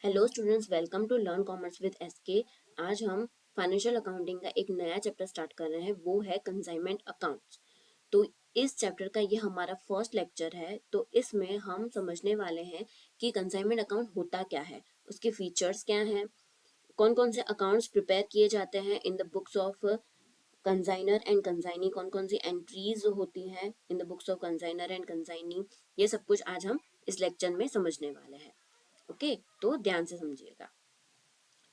Hello students, welcome to learn commerce with SK. आज हम financial accounting का एक नया चैप्टर स्टार्ट कर रहे हैं, वो है कंसाइनमेंट अकाउंट्स। तो इस चैप्टर का ये हमारा फर्स्ट लेक्चर है। तो इसमें हम समझने वाले हैं कि कंसाइनमेंट अकाउंट होता क्या है, उसके फीचर्स क्या हैं, कौन कौन से अकाउंट्स प्रिपेयर किए जाते हैं in the books of consignor and consignee, कौन कौन सी एंट्रीज होती हैं in the books of consignor and consignee. ये सब कुछ आज हम इस लेक्चर में समझने वाले हैं। ओके, तो ध्यान से समझिएगा।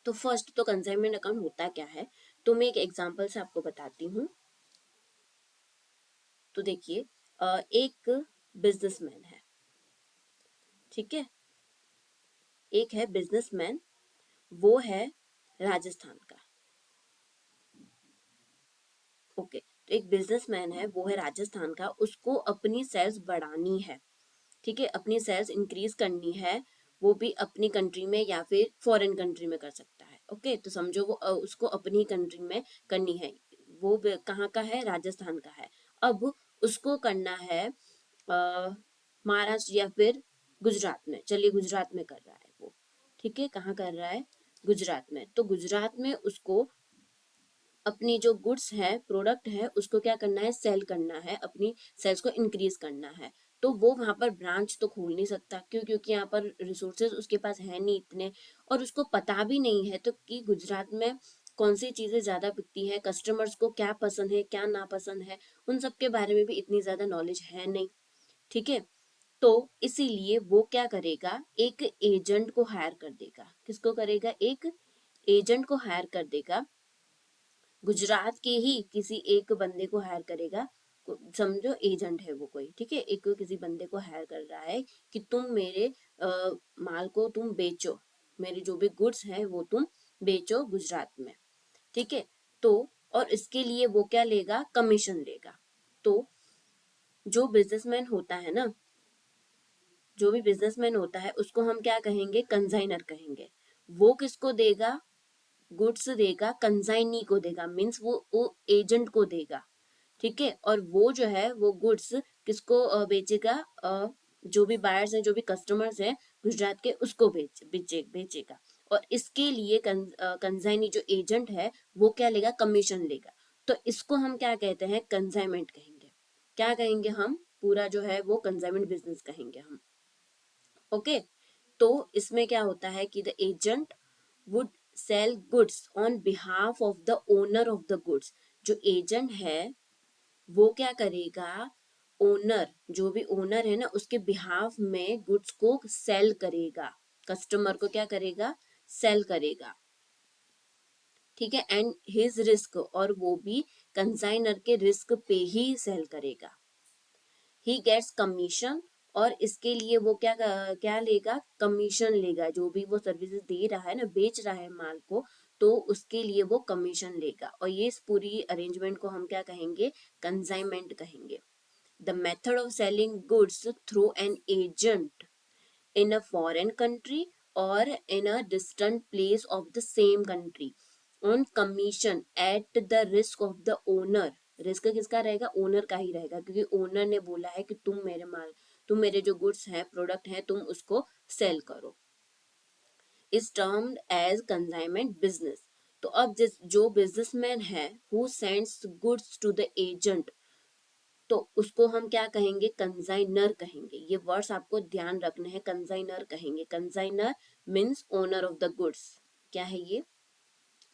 तो फर्स्ट तो कंसाइनमेंट अकाउंट होता क्या है, तो मैं एक एग्जांपल से आपको बताती हूँ। तो देखिए, एक बिजनेसमैन है, ठीक है। एक है बिजनेसमैन, वो है राजस्थान का। ओके, तो एक बिजनेसमैन है, वो है राजस्थान का, उसको अपनी सेल्स बढ़ानी है, ठीक है, अपनी सेल्स इंक्रीज करनी है। वो भी अपनी कंट्री में या फिर फॉरेन कंट्री में कर सकता है। ओके, तो समझो वो उसको अपनी कंट्री में करनी है। वो कहाँ का है? राजस्थान का है। अब उसको करना है महाराष्ट्र या फिर गुजरात में। चलिए, गुजरात में कर रहा है वो, ठीक है। कहाँ कर रहा है? गुजरात में। तो गुजरात में उसको अपनी जो गुड्स है, प्रोडक्ट है, उसको क्या करना है? सेल करना है, अपनी सेल्स को इंक्रीज करना है। तो वो वहां पर ब्रांच तो खोल नहीं सकता, क्यों? क्योंकि यहाँ पर रिसोर्सेज उसके पास है नहीं इतने, और उसको पता भी नहीं है तो कि गुजरात में कौन सी चीजें ज्यादा बिकती है, कस्टमर्स को क्या पसंद है क्या नापसंद है, उन सब के बारे में भी इतनी ज्यादा नॉलेज है नहीं, ठीक है। तो इसीलिए वो क्या करेगा? एक एजेंट को हायर कर देगा। किसको करेगा? एक एजेंट को हायर कर देगा। गुजरात के ही किसी एक बंदे को हायर करेगा। समझो एजेंट है वो कोई, ठीक है। एक किसी बंदे को हायर कर रहा है कि तुम मेरे माल को तुम बेचो, मेरे जो भी गुड्स हैं वो तुम बेचो गुजरात में, ठीक है। तो और इसके लिए वो क्या लेगा? कमीशन लेगा। तो जो बिजनेसमैन होता है ना, जो भी बिजनेसमैन होता है, उसको हम क्या कहेंगे? कंसाइनर कहेंगे। वो किसको देगा? गुड्स देगा, कंसाइनी को देगा, मीन्स वो एजेंट को देगा, ठीक है। और वो जो है वो गुड्स किसको बेचेगा? जो भी बायर्स हैं, जो भी कस्टमर्स हैं गुजरात के, उसको बेचेगा। और इसके लिए कंसाइनी जो एजेंट है वो क्या लेगा? कमीशन लेगा। तो इसको हम क्या कहते हैं? कंसाइनमेंट कहेंगे। क्या कहेंगे हम? पूरा जो है वो कंसाइनमेंट बिजनेस कहेंगे हम। ओके, तो इसमें क्या होता है कि the agent would sell goods on behalf of the owner of the goods. जो एजेंट है वो क्या करेगा? ओनर, जो भी ओनर है ना, उसके बिहाफ में गुड्स को सेल करेगा, कस्टमर को क्या करेगा? सेल करेगा, ठीक है। एंड हिज रिस्क, और वो भी कंसाइनर के रिस्क पे ही सेल करेगा। ही गेट्स कमीशन, और इसके लिए वो क्या क्या लेगा? कमीशन लेगा। जो भी वो सर्विसेज दे रहा है ना, बेच रहा है माल को, तो उसके लिए वो कमीशन लेगा। और ये इस पूरी अरेंजमेंट को हम क्या कहेंगे? कंसाइनमेंट कहेंगे। The method of selling goods through an agent in a foreign country or in a distant place of the same country on commission at the risk of the owner। Risk किसका रहेगा? Owner का ही रहेगा, क्योंकि owner ने बोला है कि तुम मेरे जो गुड्स हैं, प्रोडक्ट हैं, तुम उसको सेल करो। Is termed as consignment business. तो अब जो बिजनेसमैन है who sends goods to the agent, तो उसको हम क्या कहेंगे? कंसाइनर कहेंगे। ये वर्ड्स आपको ध्यान रखने हैं, कंसाइनर कहेंगे। Consignor means owner of the goods. क्या है ये?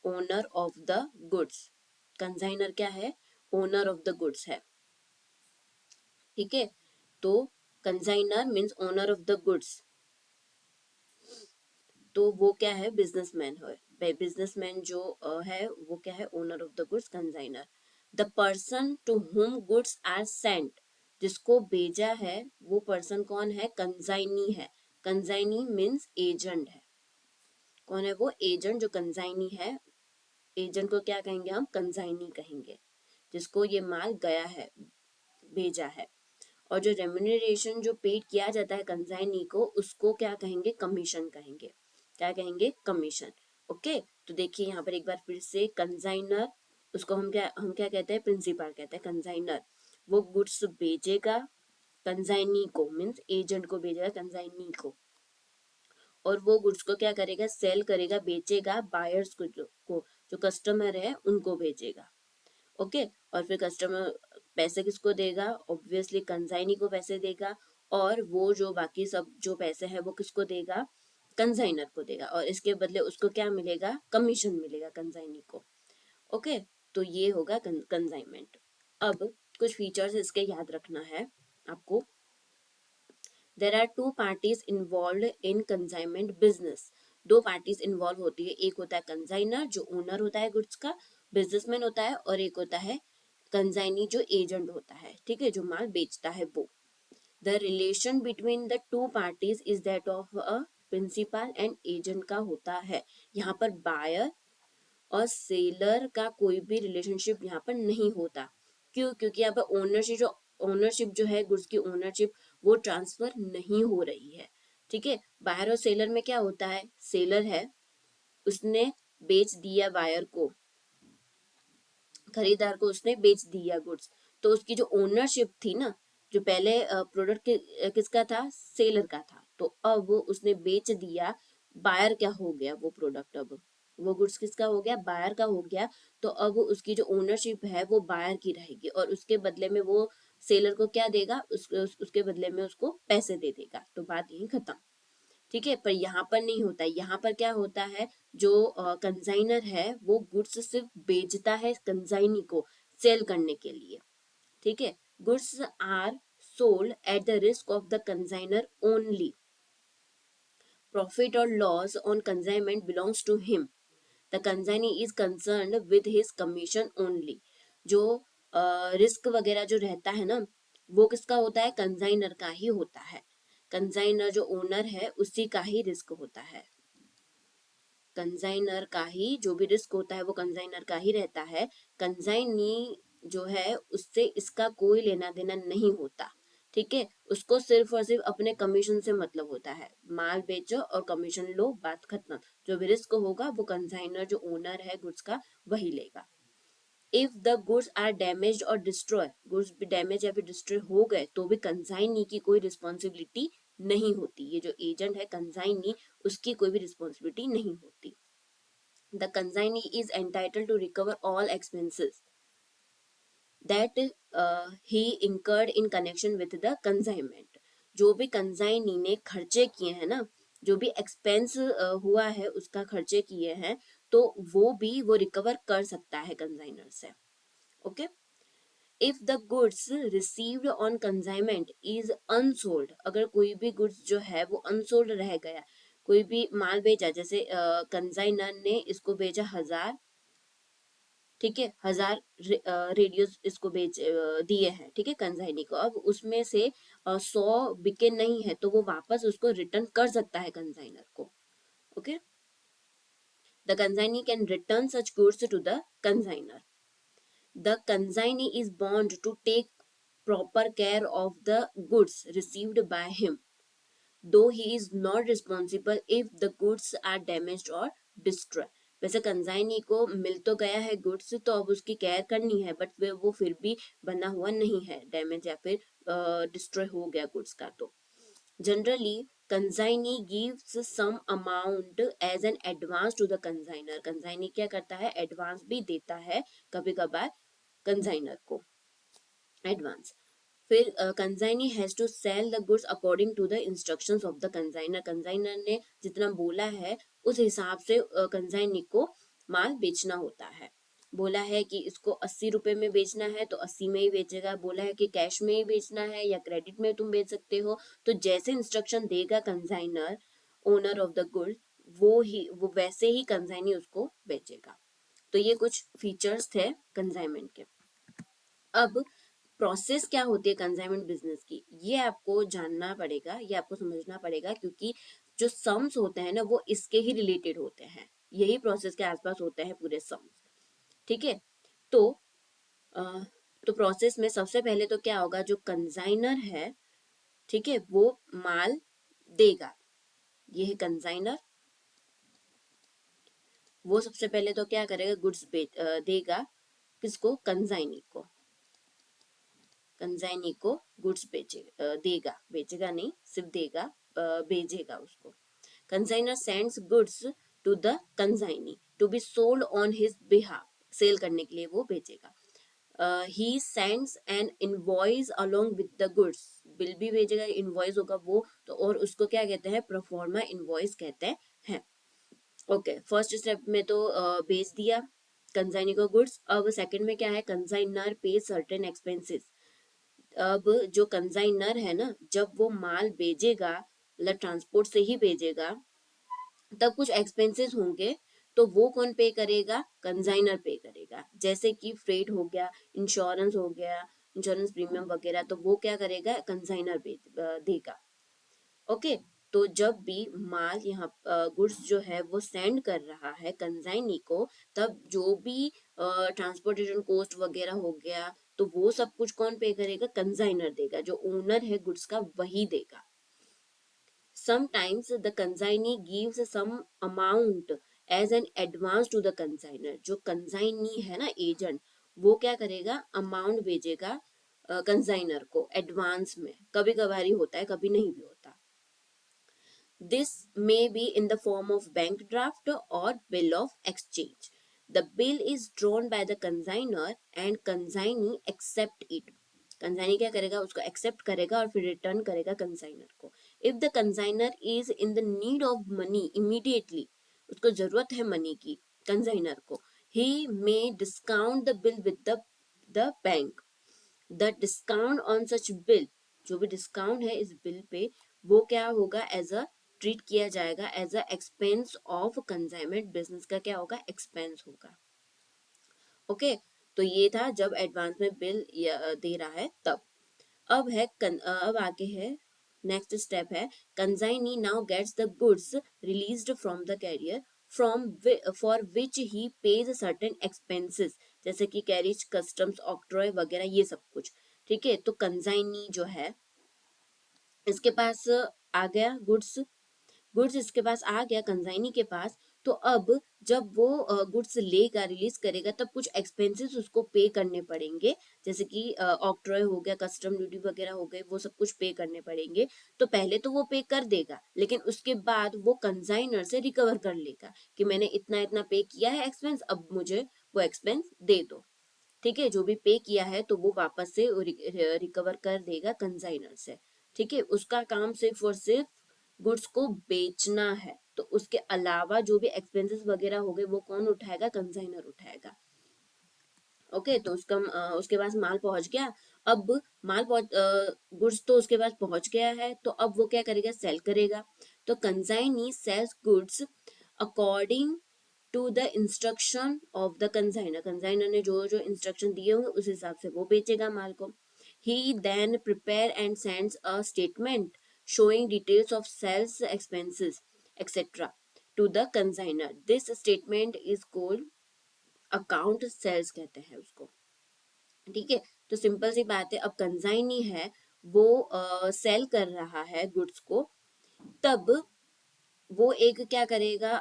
Owner of the goods. Consignor क्या है? ओनर ऑफ द गुड्स है, ठीक है। तो consignor means owner of the goods. तो वो क्या है? बिजनेसमैन है। बिजनेसमैन जो है वो क्या है? Owner of the goods, consignor. The person to whom goods are sent, जिसको भेजा है वो पर्सन कौन है? कंसाइनी है। कंसाइनी मीन्स एजेंट है। कौन है वो? एजेंट, जो कंसाइनी है। एजेंट को क्या कहेंगे हम? कंसाइनी कहेंगे, जिसको ये माल गया है, भेजा है। और जो रेम्यूनरेशन जो पेड किया जाता है कंसाइनी को, उसको क्या कहेंगे? कमीशन कहेंगे। क्या कहेंगे? कमीशन। ओके, तो देखिए यहाँ पर एक बार फिर से, कंसाइनर, उसको हम क्या कहते हैं? प्रिंसिपल कहते हैं। कंसाइनर वो गुड्स बेचेगा कंसाइनी को, मीन्स एजेंट को भेजेगा कंसाइनी को, और वो गुड्स को क्या करेगा, सेल करेगा, बेचेगा बायर्स को, जो कस्टमर है उनको भेजेगा। ओके, और फिर कस्टमर पैसे किसको देगा, ऑब्वियसली कंसाइनी को पैसे देगा, और वो जो बाकी सब जो पैसे हैं वो किसको देगा, कंसाइनर को देगा, और इसके बदले उसको क्या मिलेगा, कमीशन मिलेगा कंसाइनी को। ओके, तो ये होगा कंसाइनमेंट। अब कुछ फीचर्स इसके याद रखना है आपको। There are two parties involve in consignment business. दो पार्टीज इन्वॉल्व होती है, एक होता है कंसाइनर जो ओनर होता है गुड्स का, बिजनेसमैन होता है, और एक होता है कंसाइनी जो एजेंट होता है, ठीक है, जो माल बेचता है वो। The relation between the two parties is that of a principal and agent का होता है। यहाँ पर बायर और सेलर का कोई भी रिलेशनशिप यहाँ पर नहीं होता। क्यों? क्योंकि यहाँ पर ओनरशिप जो है, गुड्स की ओनरशिप वो ट्रांसफर नहीं हो रही है। ठीक है, बायर और सेलर में क्या होता है, सेलर है, उसने बेच दिया बायर को, खरीदार को उसने बेच दिया गुड्स, तो उसकी जो ओनरशिप थी ना, जो पहले प्रोडक्ट किसका था, सेलर का था, तो अब उसने बेच दिया, बायर क्या हो गया, वो प्रोडक्ट अब वो गुड्स किसका हो गया, बायर का हो गया। तो अब उसकी जो ओनरशिप है वो बायर की रहेगी, और उसके बदले में वो सेलर को क्या देगा, उसके बदले में उसको पैसे दे देगा। तो बात यही खत्म। ठीक है, पर यहाँ पर नहीं होता है। यहाँ पर क्या होता है, जो कंसाइनर है वो गुड्स सिर्फ बेचता है कंसाइनी को सेल करने के लिए। ठीक है, goods are sold at the risk of the consignor only. Profit और loss on consignment belongs to him. The consignee is concerned with his commission only. जो रिस्क वगैरह जो रहता है ना, वो किसका होता है, कंसाइनर का ही होता है। कंसाइनर जो ओनर है उसी का ही रिस्क होता है। कंसाइनर का ही जो भी रिस्क होता है वो कंसाइनर का ही रहता है। कंसाइनी जो है उससे इसका कोई लेना देना नहीं होता। ठीक है, उसको सिर्फ और सिर्फ अपने कमीशन से मतलब होता है, माल बेचो और कमीशन लो, बात खत्म। जो भी रिस्क होगा वो कंसाइनर जो ओनर है गुड्स का वही लेगा। If the goods are damage और डिस्ट्रॉय, गुड्स भी डैमेज या फिर डिस्ट्रॉय हो गए तो भी कंसाइनी की कोई रिस्पॉन्सिबिलिटी नहीं होती। ये जो एजेंट है कंसाइनी, उसकी कोई भी रिस्पॉन्सिबिलिटी नहीं होती। The consignee is entitled to recover all expenses that he incurred in connection with the consignment. जो भी कंसाइनी ने खर्चे किए हैं ना, जो भी एक्सपेंस हुआ है उसका खर्चे किए हैं, तो वो भी वो रिकवर कर सकता है कंसाइनर से। Okay, if the goods received on consignment is unsold, अगर कोई भी गुड्स जो है वो अनसोल्ड रह गया, कोई भी माल बेचा, जैसे कंसाइनर ने इसको बेचा 1000, ठीक है, 1000 रेडियोस इसको बेच दिए हैं, ठीक है, कंसाइनी को। अब उसमें से 100 बिके नहीं है तो वो वापस उसको रिटर्न कर सकता है कंसाइनर को। Okay, the consignee can return such goods to the consignor. The consignee is bound to take proper care of the goods received by him, though he is not responsible if the goods are damaged or destroyed. वैसे consignee को मिल तो गया है goods, तो अब उसकी care करनी है, बट वो फिर भी बना हुआ नहीं है, डैमेज या फिर डिस्ट्रॉय हो गया गुड्स का। तो generally consignee gives some amount as an advance to the consignor. Consignee क्या करता है, एडवांस भी देता है कभी कभार कंसाइनर को, एडवांस। फिर consignee has to sell the goods according to the instructions of the consignor. Consignor ने जितना बोला है उस हिसाब से कंसाइनी को माल बेचना होता है। बोला है कि इसको 80 रुपए में बेचना है तो 80 में ही बेचेगा, बोला है कि कैश में ही बेचना है या क्रेडिट में तुम बेच सकते हो, तो जैसे इंस्ट्रक्शन देगा consignor, owner of the good, वो वैसे ही कंसाइनी उसको बेचेगा। तो ये कुछ फीचर्स थे कंसाइनमेंट के। अब प्रोसेस क्या होती है कंसाइनमेंट बिजनेस की, ये आपको जानना पड़ेगा, ये आपको समझना पड़ेगा, क्योंकि जो सम्स होते हैं ना वो इसके ही रिलेटेड होते हैं, यही प्रोसेस के आसपास होते हैं पूरे सम्स। ठीक है, तो अ, तो प्रोसेस में सबसे पहले तो क्या होगा, जो कंसाइनर है, ठीक है, वो माल देगा, ये है कंसाइनर। वो सबसे पहले तो क्या करेगा, गुड्स देगा किसको, कंसाइनी को। कंसाइनी को गुड्स देगा, बेचेगा नहीं, सिर्फ देगा, भेजेगा उसको। Consignor sends goods to the consignee to be sold on his behalf, sell करने के लिए वो भेजेगा। He sends an invoice along with the goods, bill भी भेजेगा, इनवॉइस होगा वो तो, और उसको क्या कहते हैं, प्रोफॉर्मा इनवॉइस कहते हैं। ओके, फर्स्ट स्टेप में तो भेज दिया कंसाइनी को गुड्स। अब सेकंड में क्या है, कंसाइनर पे सर्टेन एक्सपेंसेस। अब जो कंसाइनर है ना, जब वो माल भेजेगा, मतलब ट्रांसपोर्ट से ही भेजेगा, तब कुछ एक्सपेंसेस होंगे, तो वो कौन पे करेगा, कंसाइनर पे करेगा। जैसे कि फ्रेट हो गया, इंश्योरेंस हो गया, इंश्योरेंस प्रीमियम वगैरह, तो वो क्या करेगा, कंसाइनर पे देगा। ओके, तो जब भी माल यहाँ गुड्स जो है वो सेंड कर रहा है कंसाइनी को, तब जो भी ट्रांसपोर्टेशन कॉस्ट वगैरह हो गया, तो वो सब कुछ कौन पे करेगा, कंसाइनर देगा, जो ओनर है गुड्स का वही देगा। Sometimes the consignee gives some amount as an advance to the consigner, जो consignee है ना एजेंट, वो क्या करेगा, अमाउंट भेजेगा कंसाइनर को एडवांस में। कभी कभार ही होता है, कभी नहीं भी होता। This may be in the form of bank draft or bill of exchange. The bill is drawn by the consignor and consignee accept it. Consignee क्या करेगा, उसको एक्सेप्ट करेगा और फिर रिटर्न करेगा कंसाइनर को। If the consignor is in the need of money immediately, उसको जरूरत है मनी की कंसाइनर को, he may discount the bill with the bank. The discount on such bill, जो भी डिस्काउंट है इस बिल पे, वो क्या होगा, एज अ ट्रीट किया जाएगा as a expense of consignment, business का क्या होगा, एक्सपेंस होगा। ओके, तो ये था जब एडवांस में बिल दे रहा है तब। अब है अब आगे है, नेक्स्ट स्टेप है, consignee now gets the goods released from the carrier from for which he pays certain expenses, जैसे कि कैरिज, कस्टम्स, ऑक्ट्रॉय वगैरह, ये सब कुछ। ठीक है, तो कंसाइनी जो है इसके पास आ गया गुड्स, गुड्स इसके पास आ गया कंसाइनी के पास, तो अब जब वो गुड्स लेगा, रिलीज करेगा, तब कुछ एक्सपेंसेस उसको पे करने पड़ेंगे, जैसे कि ऑक्ट्रॉय हो गया, कस्टम ड्यूटी वगैरह हो गए, वो सब कुछ पे करने पड़ेंगे। तो पहले तो वो पे कर देगा, लेकिन उसके बाद वो कंसाइनर से रिकवर कर लेगा कि मैंने इतना इतना पे किया है एक्सपेंस, अब मुझे वो एक्सपेंस दे दो। ठीक है, जो भी पे किया है तो वो वापस से रिकवर कर देगा कंसाइनर से। ठीक है, उसका काम सिर्फ और सिर्फ गुड्स को बेचना है, तो उसके अलावा जो भी एक्सपेंसेस वगैरह हो गए वो कौन उठाएगा, कंसाइनर उठाएगा। ओके, तो उसके पास माल पहुंच गया। अब माल गुड्स तो उसके पास पहुंच गया है, तो अब वो क्या करेगा, सेल करेगा। तो consignee sells goods according to the instruction of the consignor, consignor ने जो जो इंस्ट्रक्शन दिए होंगे उस हिसाब से वो बेचेगा माल को। He then prepare and sends a statement showing details of sales expenses etc to the consigner. This statement is called account sales कहते हैं उसको। ठीक है, तो सिंपल सी बात है, अब कंसाइनी है वो सेल कर रहा है गुड्स को, तब वो एक क्या करेगा,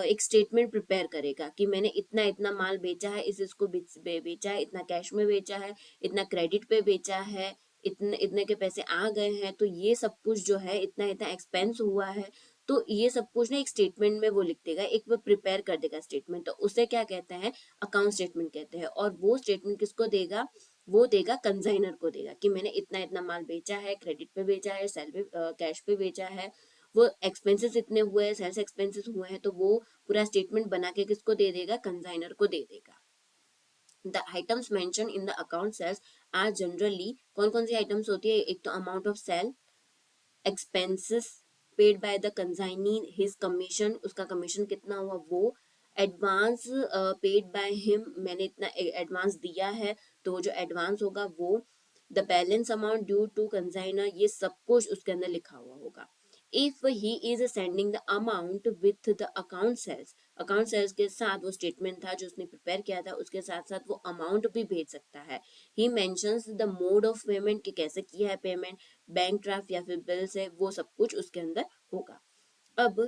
एक स्टेटमेंट प्रिपेयर करेगा कि मैंने इतना इतना माल बेचा है, इसको बेचा है, इतना कैश में बेचा है, इतना क्रेडिट पे बेचा है, इतने इतने के पैसे आ गए हैं, तो ये सब कुछ जो है इतना इतना एक्सपेंस हुआ है। तो ये सब कुछ ना एक स्टेटमेंट में वो लिख देगा, एक वो प्रिपेयर कर देगा स्टेटमेंट, तो उसे क्या कहते हैं, अकाउंट स्टेटमेंट कहते हैं। और वो स्टेटमेंट किसको देगा, वो देगा कंसाइनर को देगा कि मैंने इतना इतना माल बेचा है, क्रेडिट पे बेचा है, सेल पे कैश पे बेचा है, वो एक्सपेंसेस इतने हुए हैं, सेल्स एक्सपेंसेस हुए हैं, तो वो पूरा स्टेटमेंट बना के किसको दे देगा, कंसाइनर को दे देगा। The items mention in the account sales are generally, कौन कौन सी आइटम्स होती है, एक तो amount of sale, expenses paid by the consignee, his commission, उसका कमीशन कितना हुआ वो, एडवांस पेड बाय हिम, मैंने इतना एडवांस दिया है, तो वो जो एडवांस होगा वो, the balance amount due to consignor, ये सब कुछ उसके अंदर लिखा हुआ होगा। If he is sending the amount with the account sales के साथ, वो स्टेटमेंट था जो उसने प्रिपेयर किया था, उसके साथ साथ वो अमाउंट भी भेज सकता है। ही mentions the mode of payment, कि कैसे किया है पेमेंट, बैंक ड्राफ्ट या फिर बिल से, वो सब कुछ उसके अंदर होगा। अब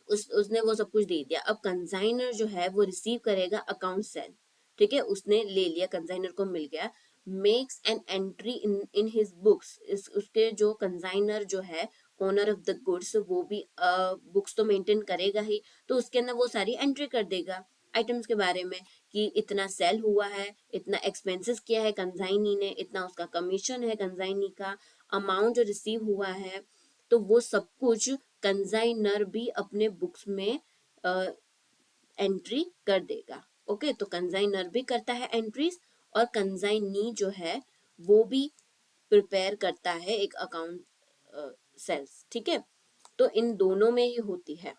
उसने वो सब कुछ दे दिया। अब कंसाइनर जो है वो रिसीव करेगा अकाउंट सेल। ठीक है, उसने ले लिया, कंसाइनर को मिल गया। Makes an entry in his books, इस उसके जो कंसाइनर जो है ओनर ऑफ द गुड्स वो भी बुक्स तो मेंटेन करेगा ही, तो उसके अंदर वो सारी एंट्री कर देगा आइटम्स के बारे में कि इतना सेल हुआ है, इतना एक्सपेंसेस किया है कंजाइनी ने, इतना उसका कमीशन है कंजाइनी का, अमाउंट जो रिसीव हुआ है, तो वो सब कुछ कंजाइनर भी अपने बुक्स में एंट्री कर देगा। ओके, तो कंजाइनर भी करता है एंट्रीज, और कंजाइनी जो है वो भी प्रिपेयर करता है एक अकाउंट सेल्स। ठीक है, तो इन दोनों में ही होती है।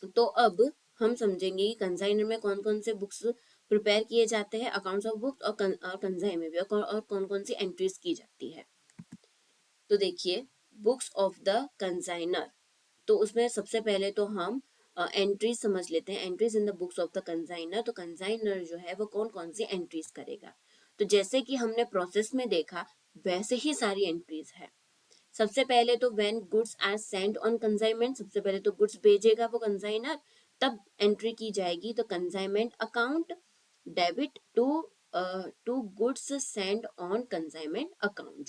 तो अब हम समझेंगे कि कंसाइनर में कौन कौन से बुक्स प्रिपेयर किए जाते हैं, अकाउंट्स ऑफ बुक्स, और कंसाइन में भी और कौन कौन सी एंट्रीज की जाती है। तो देखिए, बुक्स ऑफ द कंसाइनर, तो उसमें सबसे पहले तो हम एंट्रीज समझ लेते हैं, entries in the books of the consignor. तो कंसाइनर जो है वो कौन कौन सी एंट्रीज करेगा, तो जैसे कि हमने प्रोसेस में देखा वैसे ही सारी एंट्रीज है। सबसे पहले तो when goods are sent on consignment, सबसे पहले तो गुड्स भेजेगा वो कंसाइनर, तब एंट्री की जाएगी तो consignment account debit to goods send on consignment account.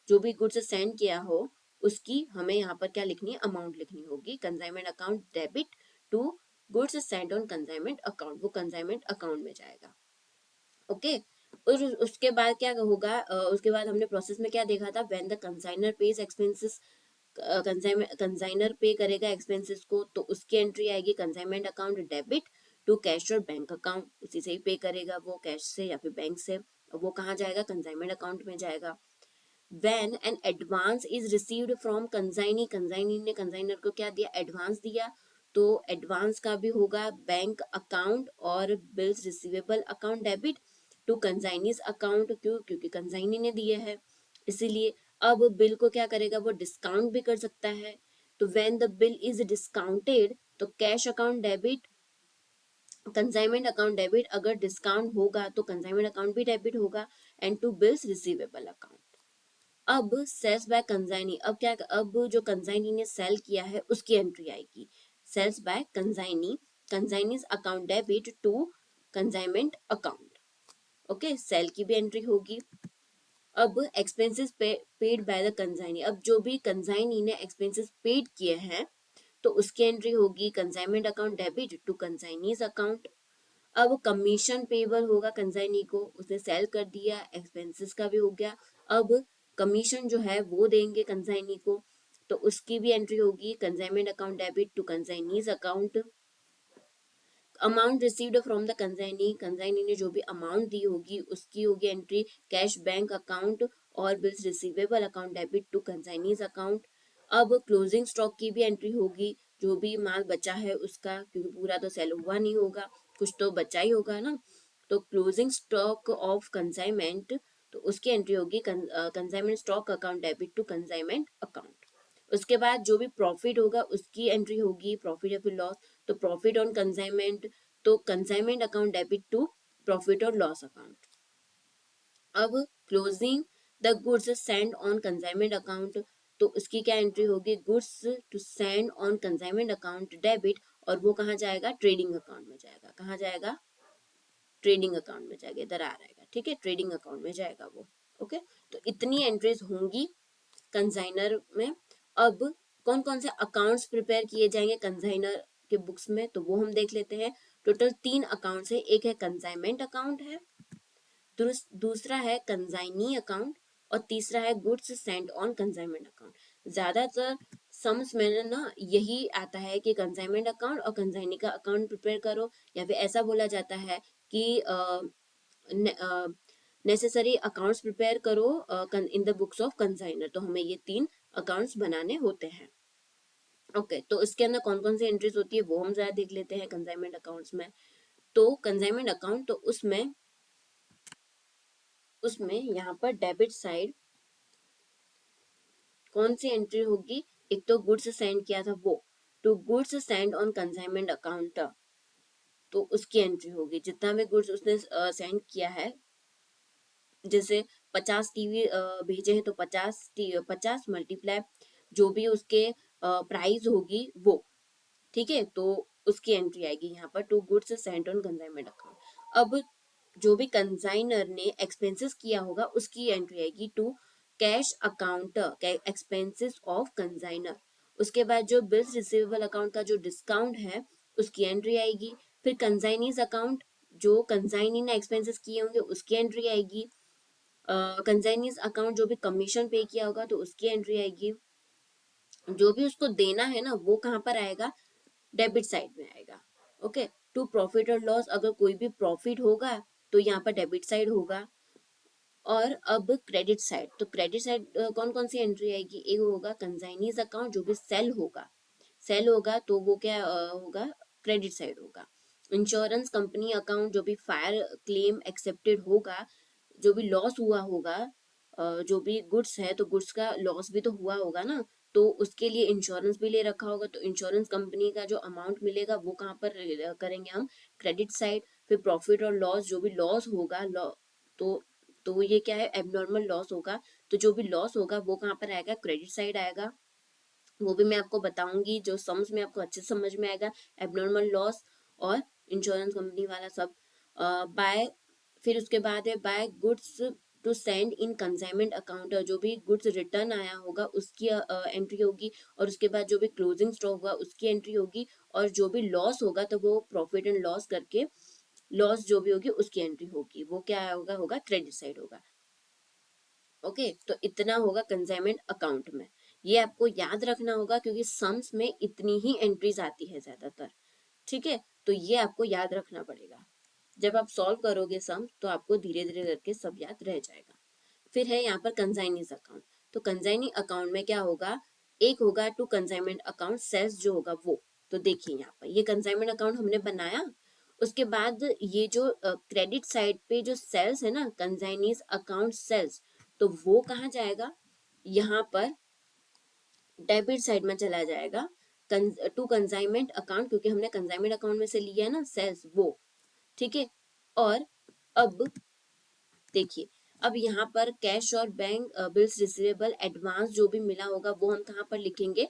जो भी गुड्स सेंड किया हो उसकी हमें यहाँ पर क्या लिखनी है, अमाउंट लिखनी होगी। Consignment account debit to goods send on consignment account, वो कंसाइनमेंट अकाउंट में जाएगा। ओके, और उसके बाद क्या होगा, उसके बाद हमने प्रोसेस में क्या देखा था, when the consignor pays expenses, consignor pay करेगा एक्सपेंसेस को, तो उसकी एंट्री आएगी consignment account debit to cash और बैंक अकाउंट, उसी से ही पे करेगा वो, कैश से या फिर बैंक से, वो कहाँ जाएगा, कंसाइनमेंट अकाउंट में जाएगा। When an advance is received from consignee, consignee ने consignor को क्या दिया, एडवांस दिया, तो एडवांस का भी होगा बैंक अकाउंट और bills receivable account debit to consignee's account, क्योंकि कंसाइनी ने दिए है इसीलिए। अब बिल को क्या करेगा, वो डिस्काउंट भी कर सकता है, तो when the bill is discounted तो cash account debit, consignment account debit, अगर डिस्काउंट होगा तो कंसाइनमेंट अकाउंट भी डेबिट होगा, and to bills receivable account. अब सेल्स बाय कंजाइनी, अब जो कंजाइनी ने सेल किया है उसकी एंट्री आएगी, sales by consignee, consignee's account debit to consignment account. Okay, sale की भी एंट्री होगी। अब expenses paid by the consignee, अब जो भी कंजाइनी ने एक्सपेंसेस पेड किए हैं तो उसकी एंट्री होगी consignment account debit to consignee's account. अब कमीशन पेबल होगा कंसाइनी को, उसने सेल कर दिया, एक्सपेंसेस का भी हो गया, अब कमीशन जो है वो देंगे कंसाइनी को, तो उसकी भी एंट्री होगी consignment account debit to consignee's account. Amount received from the consignee, consignee ने जो भी अमाउंट दी होगी उसकी होगी एंट्री कैश बैंक अकाउंट और bills receivable account debit to consignee's account. अब क्लोजिंग स्टॉक की भी एंट्री होगी, जो भी माल बचा है उसका, क्योंकि पूरा तो सेल हुआ नहीं होगा, कुछ तो बचा ही होगा ना, तो क्लोजिंग स्टॉक ऑफ कंसाइनमेंट, तो उसकी एंट्री होगी consignment stock account debit to consignment account. उसके बाद जो भी प्रॉफिट होगा उसकी एंट्री होगी, प्रॉफिट या फिर लॉस, तो प्रॉफिट ऑन कंसाइनमेंट, तो consignment account debit to profit और लॉस अकाउंट। अब closing the goods send on consignment account, तो उसकी क्या एंट्री होगी, goods to send on consignment account debit, और वो कहाँ जाएगा, ट्रेडिंग अकाउंट में जाएगा, कहाँ जाएगा, ट्रेडिंग अकाउंट में जाएगा, इधर आ रहेगा, ठीक है, ट्रेडिंग अकाउंट में जाएगा वो। ओके, तो इतनी एंट्रीज होंगी कंसाइनर में। अब कौन कौन से अकाउंट्स प्रिपेयर किए जाएंगे कंसाइनर के बुक्स में, तो वो हम देख लेते हैं। टोटल 3 अकाउंट्स है, एक है कंसाइनमेंट अकाउंट है, दूसरा है कंसाइनी अकाउंट, और तीसरा है goods sent on consignment account. ज्यादातर सम्स में ना यही आता है कि कंसाइनमेंट अकाउंट और कंसाइनी का अकाउंट प्रिपेयर करो, या फिर ऐसा बोला जाता है कि नेसेसरी अकाउंट्स प्रिपेयर करो in the books of consignor, तो हमें ये 3 अकाउंट्स बनाने होते हैं। ओके, तो इसके अंदर कौन कौन सी एंट्रीज होती है वो हम जरा देख लेते हैं कंसाइनमेंट अकाउंट्स में। तो कंसाइनमेंट अकाउंट, तो उसमें उसमें यहाँ पर डेबिट साइड कौन सी एंट्री होगी, एक तो गुड्स सेंड किया था वो, to goods send on consignment account, तो उसकी एंट्री होगी, जितना भी गुड्स उसने सेंड किया है, जैसे 50 टीवी भेजे हैं तो 50 मल्टीप्लाई जो भी उसके प्राइस होगी वो, ठीक है, तो उसकी एंट्री आएगी यहाँ पर to goods sent on consignment account. अब जो भी कंसाइनर ने एक्सपेंसेस किया होगा उसकी एंट्री आएगी to cash account expenses of consignor. उसके बाद जो बिल्स रिसीवेबल अकाउंट का जो डिस्काउंट है उसकी एंट्री आएगी। फिर कंसाइनीज अकाउंट, जो कंसाइनी ने एक्सपेंसेस किए होंगे उसकी एंट्री आएगी। कंसाइनीज अकाउंट जो भी कमीशन पे किया होगा तो उसकी एंट्री आएगी। जो भी उसको देना है ना वो कहाँ पर आएगा, डेबिट साइड में आएगा। ओके, टू प्रॉफिट और लॉस, अगर कोई भी प्रॉफिट होगा तो यहाँ पर डेबिट साइड होगा। और अब क्रेडिट साइड, तो क्रेडिट साइड कौन कौन सी एंट्री आएगी, एक होगा कंसाइनीज अकाउंट, जो भी सेल होगा, सेल होगा तो वो क्या होगा, क्रेडिट साइड होगा। इंश्योरेंस कंपनी अकाउंट, जो भी फायर क्लेम एक्सेप्टेड होगा, जो भी लॉस हुआ होगा, जो भी गुड्स है तो गुड्स का लॉस भी तो हुआ होगा ना, तो उसके लिए इंश्योरेंस भी ले रखा होगा, तो इंश्योरेंस कंपनी का जो अमाउंट मिलेगा वो कहाँ पर करेंगे हम, क्रेडिट साइड। फिर प्रॉफिट और लॉस, जो भी लॉस होगा तो तो ये क्या है, एबनॉर्मल लॉस होगा, तो जो भी लॉस होगा वो कहाँ पर आएगा, क्रेडिट साइड आएगा। वो भी मैं आपको बताऊंगी, जो सम्स में आपको अच्छे समझ में आएगा, एबनॉर्मल लॉस और इंश्योरेंस कंपनी वाला सब। बाय, फिर उसके बाद है by goods to send in consignment account, जो भी गुड्स रिटर्न आया होगा उसकी एंट्री होगी, और उसके बाद जो भी क्लोजिंग स्टॉक होगा उसकी एंट्री होगी, और जो भी लॉस होगा तो वो प्रॉफिट एंड लॉस करके लॉस जो भी होगी उसकी एंट्री होगी, वो क्या होगा, होगा क्रेडिट साइड होगा। ओके, तो इतना होगा कंसाइनमेंट अकाउंट में। ये आपको याद रखना होगा क्योंकि सम्स में इतनी ही एंट्रीज आती है ज्यादातर। ठीक है, तो ये आपको याद रखना पड़ेगा। जब आप सॉल्व करोगे सम तो आपको धीरे धीरे करके सब याद रह जाएगा। फिर है यहाँ पर कंसाइनीज अकाउंट, तो कंसाइनी अकाउंट में क्या होगा, एक होगा टू कंसाइनमेंट अकाउंट सेल्स जो होगा वो। तो देखिए यहाँ पर ये कंसाइनमेंट अकाउंट हमने बनाया, उसके बाद ये जो क्रेडिट साइड पे जो सेल्स है ना, कंसाइनीज अकाउंट सेल्स, तो वो कहाँ जाएगा, यहाँ पर डेबिट साइड में चला जाएगा, टू कंसाइनमेंट अकाउंट, क्योंकि हमने कंसाइनमेंट अकाउंट में से लिया है ना सेल्स वो। ठीक है, और अब देखिए, अब यहाँ पर कैश और बैंक बिल्स रिसीवेबल एडवांस जो भी मिला होगा वो हम कहाँ पर लिखेंगे,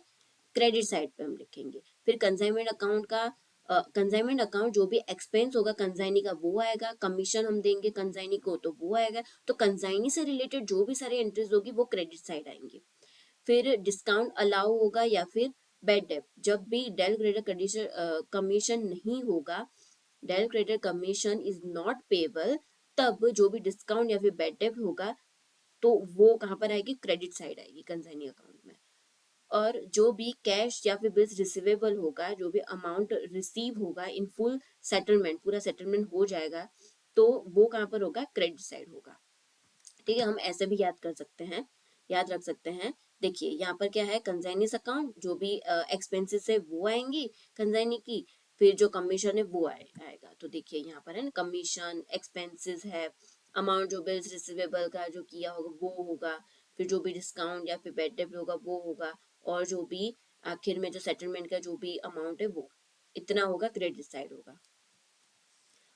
क्रेडिट साइड पे हम लिखेंगे। फिर कंसाइनमेंट अकाउंट का कंसाइनमेंट अकाउंट जो भी एक्सपेंस होगा कंसाइनी का वो आएगा, कमीशन हम देंगे कंसाइनी को तो वो आएगा, तो कंसाइनी से रिलेटेड जो भी सारी एंट्रीज होगी वो क्रेडिट साइड आएंगी। फिर डिस्काउंट अलाउ होगा या फिर बैड डेट, जब भी डेल क्रेडिट कंडीशन कमीशन नहीं होगा, del credit commission is not payable, तब जो भी डिस्काउंट या फिर बैड डेट होगा तो वो कहाँ पर आएगी, क्रेडिट साइड आएगी कंसाइनी अकाउंट में। और जो भी कैश या फिर बिल्स रिसीवेबल होगा, जो भी अमाउंट रिसीव होगा इन फुल सेटलमेंट, पूरा सेटलमेंट हो जाएगा तो वो कहाँ पर होगा, क्रेडिट साइड होगा। ठीक है, हम ऐसे भी याद कर सकते हैं, याद रख सकते हैं। देखिए यहाँ पर क्या है, कंसाइनीज अकाउंट, जो भी एक्सपेंसेस है वो आएंगी कंसाइनी की, फिर जो कमीशन है वो आएगा। तो देखिए यहाँ पर है ना, कमीशन एक्सपेंसेस है, अमाउंट जो बिल्स रिसीवेबल का जो किया होगा वो होगा, फिर जो भी डिस्काउंट या फिर बैड डेट होगा वो होगा, और जो भी आखिर में जो सेटलमेंट का जो भी अमाउंट है वो, इतना होगा, क्रेडिट साइड होगा।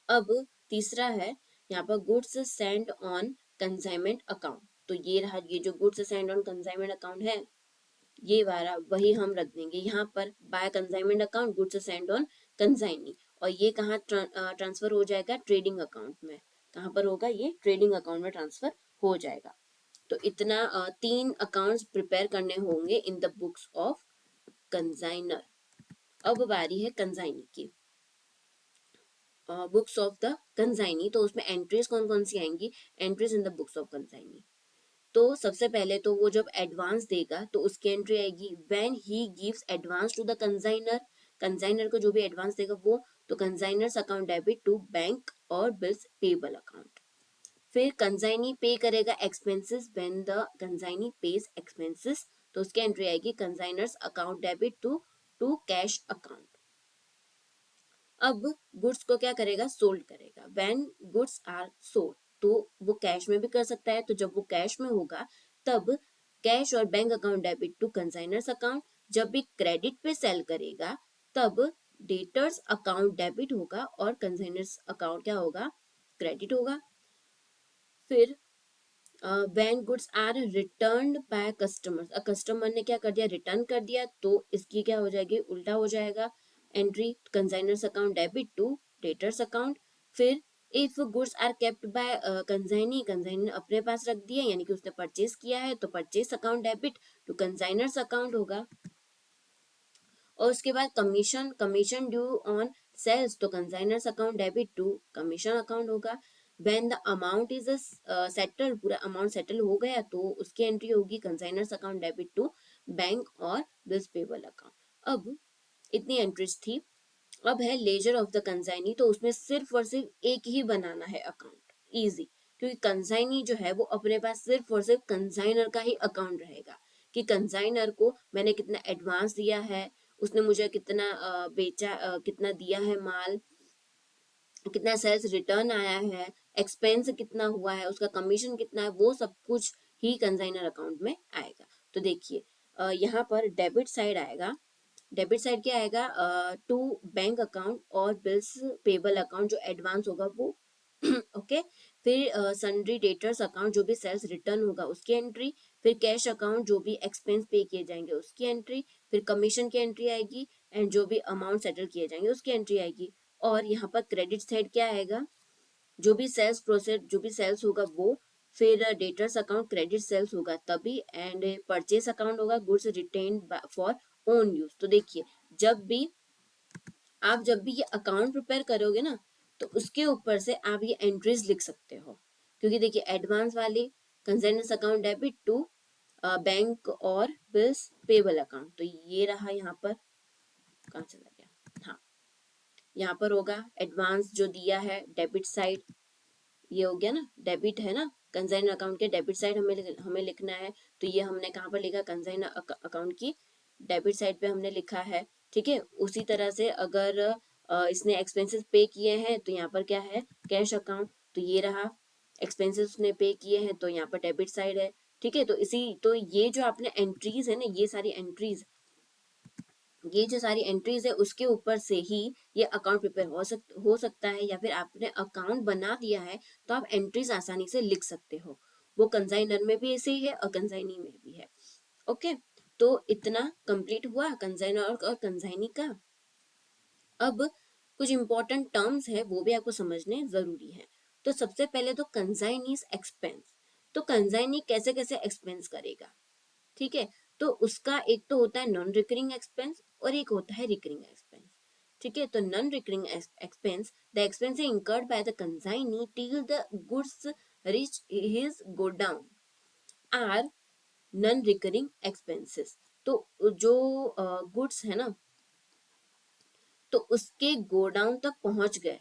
अब तीसरा है यहाँ पर goods send on consignment account, तो ये रहा, ये जो goods send on consignment account है ये वाला वही हम रख देंगे यहाँ पर, by consignment account goods send on consignee, और ये कहाँ ट्रांसफर हो जाएगा, ट्रेडिंग अकाउंट में। कहाँ पर होगा, ये ट्रेडिंग अकाउंट में ट्रांसफर हो जाएगा। तो इतना 3 अकाउंट्स प्रिपेयर करने होंगे in the books of consignor. अब बारी है कंसाइनी की, बुक्स ऑफ द कंसाइनी, तो उसमें एंट्रीज कौन कौन सी आएंगी, entries in the books of consignee. तो सबसे पहले तो वो जब एडवांस देगा तो उसकी एंट्री आएगी, when he gives advance to the consignor, consignor को जो भी एडवांस देगा वो, तो consignor's account debit to bank और बिल्स पेबल अकाउंट। फिर कंसाइनी पे करेगा expenses, when the consignee pays expenses, तो उसकी एंट्री आएगी consignor's account debit to cash account. अब गुड्स को क्या करेगा, सोल्ड करेगा, व्हेन गुड्स आर सोल्ड, तो वो कैश में भी कर सकता है, तो जब वो कैश में होगा तब कैश और bank account debit to consignor's account, जब भी क्रेडिट पे सेल करेगा तब डेटर्स अकाउंट डेबिट होगा और कंसाइनर्स अकाउंट क्या होगा, क्रेडिट होगा। फिर when goods are returned by customers, customer ने क्या कर दिया, रिटर्न कर दिया, तो इसकी क्या हो जाएगी, उल्टा हो जाएगा entry, consignor's account debit to debtors account. फिर if goods are kept by consignee, consignee ने अपने पास रख दिया यानी कि उसने परचेज किया है, तो purchase account debit to consignor's account होगा। और उसके बाद commission, commission due on sales, तो consignor's account debit to commission account होगा। When the amount is settle, पूरा अमाउंट सेटल हो गया तो उसकी एंट्री होगी consignor's account debit to bank और बिल्स पेबल अकाउंट। अब इतनी एंट्रीज थी। अब है लेजर ऑफ द कंसाइनी, तो उसमें सिर्फ और सिर्फ एक ही बनाना है अकाउंट, इजी, क्योंकि कंसाइनी जो है वो अपने पास सिर्फ और सिर्फ कंसाइनर का ही अकाउंट रहेगा कि कंसाइनर को मैंने कितना एडवांस दिया है, उसने मुझे कितना बेचा, कितना दिया है माल, कितना सेल्स रिटर्न आया है, एक्सपेंस कितना हुआ है, उसका कमीशन कितना है, वो सब कुछ ही कंसाइनर अकाउंट में आएगा। तो देखिए यहाँ पर डेबिट साइड आएगा, डेबिट साइड क्या आएगा, टू बैंक अकाउंट और बिल्स पेबल अकाउंट, जो एडवांस होगा वो ओके फिर सन्ड्री डेटर्स अकाउंट, जो भी सेल्स रिटर्न होगा उसकी एंट्री, फिर कैश अकाउंट, जो भी एक्सपेंस पे किए जाएंगे उसकी एंट्री, फिर कमीशन की एंट्री आएगी, एंड जो भी अमाउंट सेटल किए जाएंगे उसकी एंट्री आएगी। और यहाँ पर क्रेडिट साइड क्या आएगा, जो भी सेल्स प्रोसेस, जो भी सेल्स होगा वो, फिर डेटर्स अकाउंट क्रेडिट सेल्स होगा तभी, एंड परचेस अकाउंट होगा goods retained for own use. तो देखिए जब भी ये अकाउंट प्रिपेयर करोगे ना, तो उसके ऊपर से आप ये एंट्रीज लिख सकते हो, क्योंकि देखिए एडवांस वाली consignor's account debit to bank और बिल्स पेबल अकाउंट, तो ये रहा यहाँ पर, कहाँ चला गया, हाँ यहाँ पर होगा एडवांस जो दिया है डेबिट साइड, ये हो गया ना, डेबिट है ना, कंसाइनर अकाउंट के डेबिट साइड हमें लिखना है, तो ये हमने कहाँ पर लिखा, कंसाइनर अकाउंट की डेबिट साइड पे हमने लिखा है। ठीक है, उसी तरह से अगर इसने एक्सपेंसेस पे किए हैं तो यहाँ पर क्या है, कैश अकाउंट, तो ये रहा, एक्सपेंसेस उसने पे किए हैं तो यहाँ पर डेबिट साइड है। ठीक है, तो ये जो आपने एंट्रीज है ना, ये जो सारी एंट्रीज है उसके ऊपर से ही ये अकाउंट प्रिपेयर हो सकता है, या फिर आपने अकाउंट बना दिया है तो आप एंट्रीज आसानी से लिख सकते हो। वो कंसाइनर में भी ऐसे ही है और कंसाइनी में भी है। ओके, तो इतना कंप्लीट हुआ कंसाइनर और कंसाइनी का। अब कुछ इंपॉर्टेंट टर्म्स है वो भी आपको समझने जरूरी है। तो सबसे पहले तो कंसाइनीज एक्सपेंस, तो कंसाइनी कैसे कैसे एक्सपेंस करेगा, ठीक है, तो उसका एक तो होता है नॉन रिकरिंग एक्सपेंस और एक होता है रिकरिंग एक्सपेंस। ठीक है, तो non recurring expense, the expense incurred by the consignee till the goods reach his godown are non recurring expenses. तो जो गुड्स है ना, तो उसके गोडाउन तक पहुंच गए,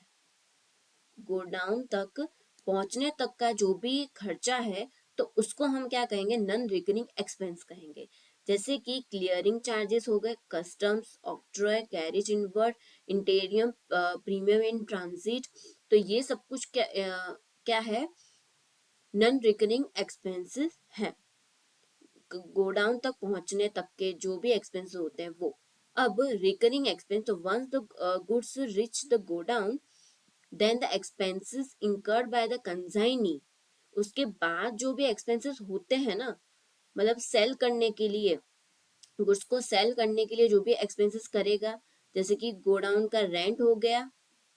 गोडाउन तक पहुंचने तक का जो भी खर्चा है, तो उसको हम क्या कहेंगे, नॉन रिकरिंग एक्सपेंस कहेंगे। जैसे कि क्लियरिंग चार्जेस हो गए, customs, octroi, carriage inward, इंटीरियम, premium in transit, तो ये सब कुछ क्या है, नॉन रिकरिंग एक्सपेंसेस है, गोडाउन तक पहुंचने तक के जो भी एक्सपेंस होते हैं वो। अब रिकरिंग एक्सपेंस, तो once the goods reach the godown then the expenses incurred by the consignee, उसके बाद जो भी एक्सपेंसेस होते हैं ना, मतलब सेल करने के लिए, गुड्स को सेल करने के लिए जो भी एक्सपेंसेस करेगा, जैसे कि गोडाउन का रेंट हो गया,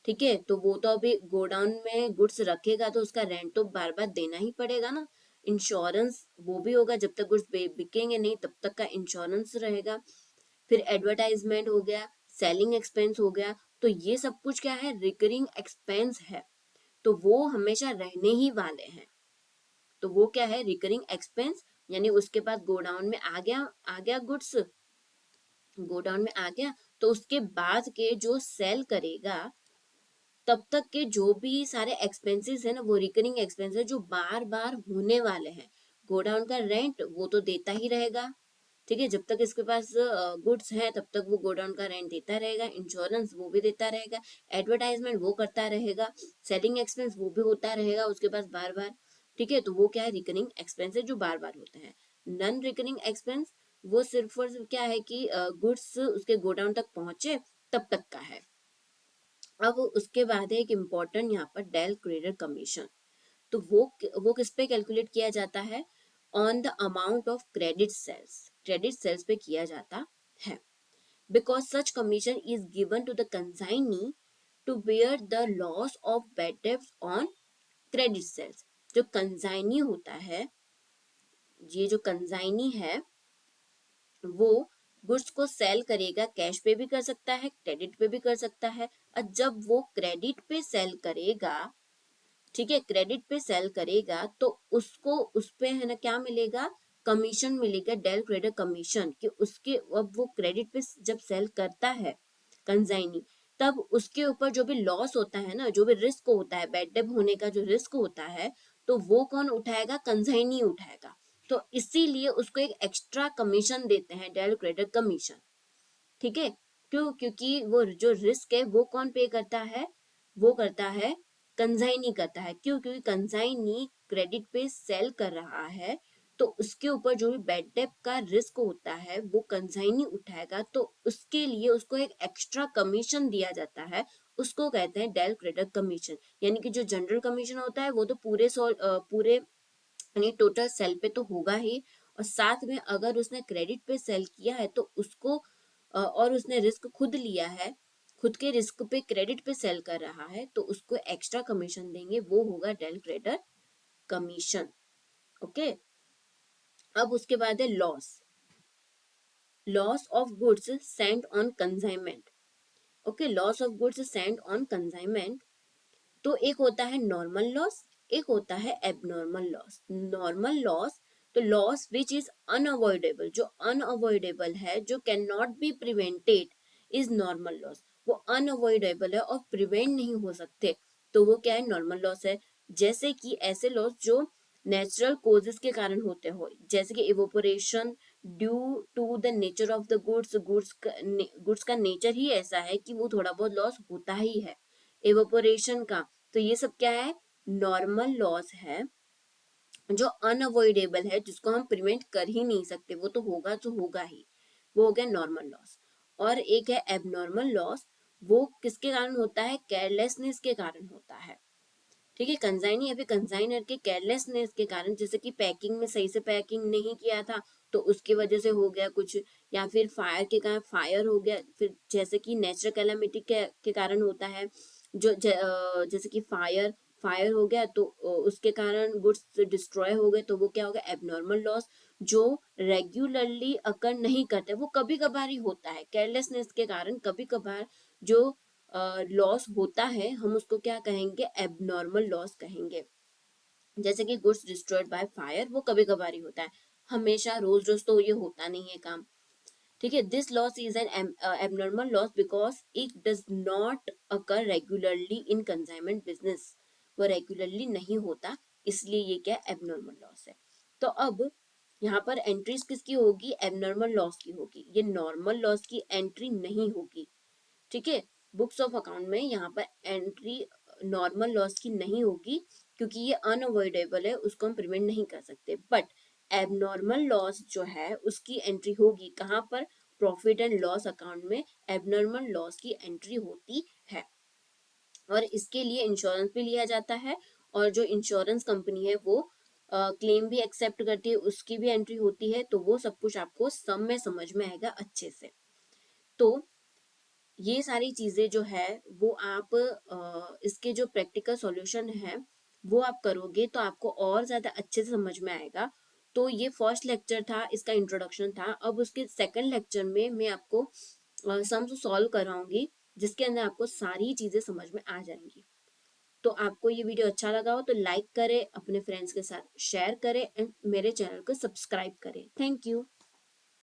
ठीक है, तो वो तो अभी गोडाउन में गुड्स रखेगा तो उसका रेंट तो बार बार देना ही पड़ेगा ना। इंश्योरेंस वो भी होगा, जब तक गुड्स बिकेंगे नहीं तब तक का इंश्योरेंस रहेगा। फिर एडवर्टाइजमेंट हो गया, सेलिंग एक्सपेंस हो गया, तो ये सब कुछ क्या है, रिकरिंग एक्सपेंस है, तो वो हमेशा रहने ही वाले हैं। तो वो क्या है, रिकरिंग एक्सपेंस, यानी उसके पास गोडाउन में आ गया गुड्स, गोडाउन में आ गया, तो उसके बाद के जो सेल करेगा तब तक के जो भी सारे एक्सपेंसेस है ना, वो रिकरिंग एक्सपेंस है जो बार बार होने वाले हैं। गोडाउन का रेंट वो तो देता ही रहेगा, ठीक है, जब तक इसके पास गुड्स है तब तक वो गोडाउन का रेंट देता रहेगा, इंश्योरेंस वो भी देता रहेगा, एडवर्टाइजमेंट वो करता रहेगा, सेलिंग एक्सपेंस वो भी होता रहेगा उसके पास बार बार। ठीक है, तो वो क्या है, रिकरिंग एक्सपेंस है जो बार बार होते हैं। नॉन रिकरिंग एक्सपेंस वो सिर्फ और सिर्फ क्या है कि गुड्स उसके गोडाउन तक पहुंचे तब तक का है। अब उसके बाद है एक इम्पॉर्टेंट यहाँ पर डेल क्रेडिट कमीशन, तो वो किस पे कैलकुलेट किया जाता है, on the amount of credit sales पे किया जाता है, because such commission is given to the consignee to bear the loss of bad debts on credit sales। जो कंसाइनी होता है, ये जो कंसाइनी है वो गुड्स को सेल करेगा, कैश पे भी कर सकता है, क्रेडिट पे भी कर सकता है। और जब वो क्रेडिट पे सेल करेगा, ठीक है, क्रेडिट पे सेल करेगा तो उसको उस पे है ना क्या मिलेगा, कमीशन मिलेगा, डेल क्रेडिट कमीशन, कि उसके अब वो क्रेडिट पे जब सेल करता है कंसाइनी, तब उसके ऊपर जो भी लॉस होता है ना, जो भी रिस्क होता है, बैड डेब होने का जो रिस्क होता है, तो वो कौन उठाएगा, कंसाइनी उठाएगा। तो इसीलिए उसको एक एक्स्ट्रा कमीशन देते हैं, डेल क्रेडिट कमीशन। ठीक है, क्यों, क्योंकि वो जो रिस्क है वो कौन पे करता है, वो करता है कंसाइनी करता है। क्यों, क्योंकि कंसाइनी क्रेडिट पे सेल कर रहा है, तो उसके ऊपर जो भी बैड डेट का रिस्क होता है वो कंसाइनी उठाएगा, तो उसके लिए उसको एक एक्स्ट्रा कमीशन दिया जाता है, उसको कहते हैं डेल क्रेडिट कमीशन। यानी कि जो जनरल कमीशन होता है वो तो पूरे यानी टोटल सेल पे तो होगा ही, और साथ में अगर उसने क्रेडिट पे सेल किया है तो उसको और उसने रिस्क खुद लिया है, खुद के रिस्क पे क्रेडिट पे सेल कर रहा है, तो उसको एक्स्ट्रा कमीशन देंगे, वो होगा डेल क्रेडिट कमीशन। ओके, अब उसके बाद है loss, loss of goods sent on consignment. Okay, loss of goods sent on consignment, तो एक होता है नॉर्मल लॉस, एक होता है एबनॉर्मल लॉस। नॉर्मल लॉस, तो लॉस विच इज अनअवॉइडेबल, जो अनअवॉइडेबल है, जो can not be prevented, is normal loss. वो अनअवॉइडेबल है और प्रिवेंट नहीं हो सकते, तो वो क्या है, नॉर्मल लॉस है। जैसे कि ऐसे लॉस जो नेचुरल कोजेस के कारण होते हो, जैसे कि evaporation due to the nature of the goods, goods का नेचर ही ऐसा है कि वो थोड़ा बहुत लॉस होता ही है, इवोपोरेशन का। तो ये सब क्या है, नॉर्मल लॉस है, जो अनअवॉइडेबल है, जिसको हम प्रिवेंट कर ही नहीं सकते, वो तो होगा तो होगा ही, वो हो गया नॉर्मल लॉस। और एक है एबनॉर्मल लॉस, वो किसके कारण होता है, केयरलेसनेस के कारण होता है। ठीक है, कंसाइनी या फिर कंसाइनर के केयरलेसनेस के कारण, जैसे कि पैकिंग में सही से पैकिंग नहीं किया था तो उसकी वजह से हो गया कुछ, या फिर फायर के कारण फायर हो गया, फिर जैसे कि नेचुरल कैलामिटी के कारण होता है, जैसे कि फायर फायर हो गया तो उसके कारण गुड्स डिस्ट्रॉय हो गए, तो वो क्या हो गया, एबनॉर्मल लॉस। जो रेगुलरली अकर नहीं करते, वो कभी कभार ही होता है, केयरलेसनेस के कारण कभी कभार जो लॉस होता है, हम उसको क्या कहेंगे, एबनॉर्मल लॉस कहेंगे। जैसे कि गुड्स डिस्ट्रॉयड बाय फायर, वो कभी कभार ही होता है, हमेशा रोज रोज तो ये होता नहीं है काम। ठीक है, this loss is an abnormal loss because it does not occur regularly in consignment business, वो रेगुलरली नहीं होता, इसलिए ये क्या एबनॉर्मल लॉस है। तो अब यहाँ पर एंट्रीज किसकी होगी, एबनॉर्मल लॉस की होगी, ये नॉर्मल लॉस की एंट्री नहीं होगी। ठीक है, बुक्स ऑफ अकाउंट में यहाँ पर एंट्री नॉर्मल लॉस की नहीं होगी, क्योंकि ये अनअवॉइडेबल है, उसको हम प्रिवेंट नहीं कर सकते। बट एबनॉर्मल लॉस जो है उसकी एंट्री होगी कहाँ पर, प्रॉफिट एंड लॉस अकाउंट में एबनॉर्मल लॉस की एंट्री होती है, और इसके लिए इंश्योरेंस भी लिया जाता है, और जो इंश्योरेंस कंपनी है वो क्लेम भी एक्सेप्ट करती है, उसकी भी एंट्री होती है। तो वो सब कुछ आपको सब में समझ में आएगा अच्छे से। तो ये सारी चीजें जो है वो आप इसके जो प्रैक्टिकल सॉल्यूशन है वो आप करोगे तो आपको और ज्यादा अच्छे से समझ में आएगा। तो ये फर्स्ट लेक्चर था, इसका इंट्रोडक्शन था। अब उसके सेकंड लेक्चर में मैं आपको सम्स सॉल्व कराऊंगी, जिसके अंदर आपको सारी चीजें समझ में आ जाएंगी। तो आपको ये वीडियो अच्छा लगा हो तो लाइक करें, अपने फ्रेंड्स के साथ शेयर करें, एंड मेरे चैनल को सब्सक्राइब करें। Thank you.